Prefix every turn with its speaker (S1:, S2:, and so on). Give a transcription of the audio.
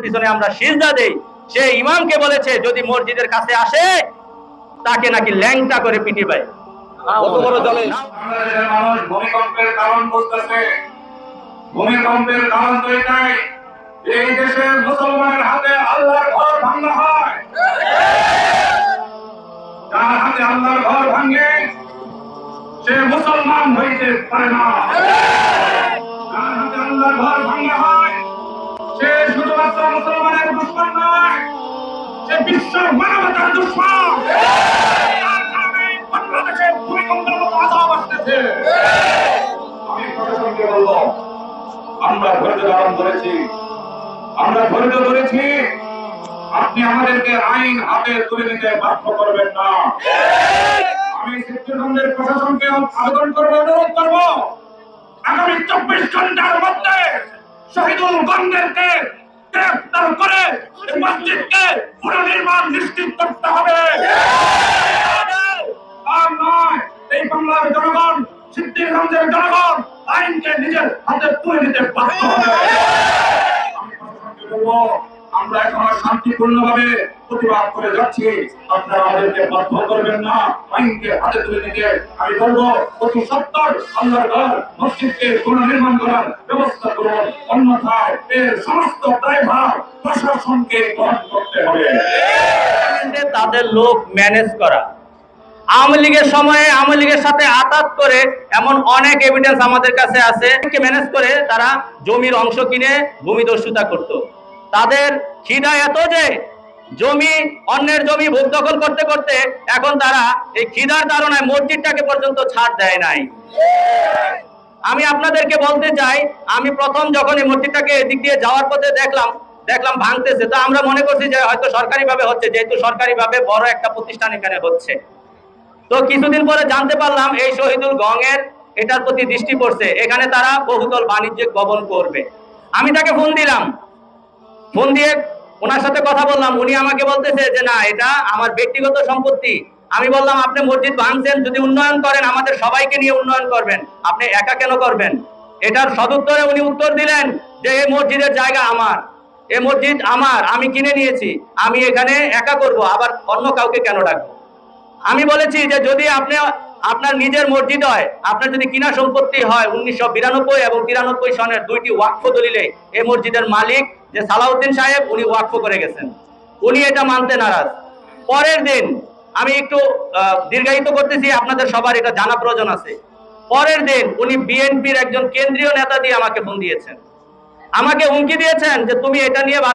S1: পিছনে আমরা সিজদা দেই, সে ইমামকে বলেছে যদি মসজিদের কাছে আসে তাকে নাকি ল্যাংটা করে পিটিবে।
S2: কত বড় জালেম!
S3: বাংলাদেশের মানুষ ভূমিকম্পের কারণ বুঝতেছে। ভূমিকম্পের কারণ তো এটাই, এই দেশের মুসলমানের হাতে আল্লাহর ঘর ভাঙা হয়। যার হাতে আল্লাহর ঘর ভাঙে সে মুসলমান হইতে পারে না। যার হাতে আল্লাহর ঘর ভাঙা হয় সে শুধুমাত্র মুসলমানের দুশমন নয়, সে বিশ্ব মানবতার দুশমন। তার কারণে বাংলাদেশে ভূমিকম্পের মতো আযাব আসতেছে। আমি প্রশাসনকে বলবো, আমরা ধৈর্য ধারণ করেছি, আমরা ধৈর্য ধরেছি। আপনি আমাদেরকে আইন হাতে তুলে নিতে বাধ্য করবেন না। আমি চিত্তরঞ্জনের প্রশাসনকে আবেদন করবো, অনুরোধ করবো, আগামী 24 ঘন্টার মধ্যে শহীদুল গঙ্গেরকে গ্রেফতার করে এই মসজিদকে পুনর্নির্মাণ নিশ্চিত করতে হবে। আর নয়, এই বাংলার জনগণ, সিদ্ধিরগঞ্জের জনগণ আইনকে নিজের হাতে তুলে নিতে বাধ্য হবে। আমি প্রশাসনকে বলবো, আমরা এখন শান্তিপূর্ণভাবে প্রতিবাদ করে যাচ্ছি, আপনারা আমাদেরকে বাধ্য করবেন না আইনকে হাতে তুলে নিতে। আমি বলবো, অতি সত্বর আল্লাহর ঘর মসজিদকে পুনর্নির্মাণ করার ব্যবস্থা করুন, অন্যথায় এর সমস্ত দায়ভার প্রশাসনকে গ্রহণ করতে হবে।
S1: তাদের লোক ম্যানেজ করা, আওয়ামী লীগের সময়ে আওয়ামী লীগের সাথে আতাত করে এমন অনেক এভিডেন্স আমাদের কাছে আছে। ম্যানেজ করে তারা জমির অংশ কিনে ভূমিদস্যুতা করত। তাদের খিদা এত যে জমি, অন্যের জমি ভোগ দখল করতে করতে এখন তারা এই খিদার ধারণায় মসজিদটাকে পর্যন্ত ছাড় দেয় নাই। আমি আপনাদেরকে বলতে চাই, আমি প্রথম যখন এই মসজিদটাকে এদিক দিয়ে যাওয়ার পথে দেখলাম ভাঙতেছে, তো আমরা মনে করছি যে হয়তো সরকারি ভাবে হচ্ছে, যেহেতু সরকারি ভাবে বড় একটা প্রতিষ্ঠান এখানে হচ্ছে। তো কিছুদিন পরে জানতে পারলাম এই শহীদুল গঙের এটার প্রতি দৃষ্টি পড়ছে, এখানে তারা বহুতল বাণিজ্যিক ভবন করবে। আমি তাকে ফোন দিলাম, ফোন দিয়ে ওনার সাথে কথা বললাম। উনি আমাকে বলতেছে যে না, এটা আমার ব্যক্তিগত সম্পত্তি। আমি বললাম আপনি মসজিদ ভাঙছেন, যদি উন্নয়ন করেন আমাদের সবাইকে নিয়ে উন্নয়ন করবেন, আপনি একা কেন করবেন? এটার সদুত্তরে উনি উত্তর দিলেন যে এই মসজিদের জায়গা আমার, এই মসজিদ আমার, আমি কিনে নিয়েছি, আমি এখানে একা করব, আবার অন্য কাউকে কেন ডাকবো? আমি বলেছি যে যদি আপনি আপনার নিজের মসজিদ হয়, আপনার যদি কিনা সম্পত্তি হয় 1992 এবং 93 সনের 2টি ওয়াকফ দলিলে এই মসজিদের মালিক যে সালাউদ্দিন সাহেব, উনি ওয়াকফ করে গেছেন, উনি এটা মানতে নারাজ। পরের দিন, আমি একটু দীর্ঘায়িত করতেছি, আপনাদের সবার এটা জানা প্রয়োজন আছে। পরের দিন উনি বিএনপির একজন কেন্দ্রীয় নেতা দিয়ে আমাকে ফোন দিয়েছেন, আমাকে হুমকি দিয়েছেন যে তুমি এটা নিয়ে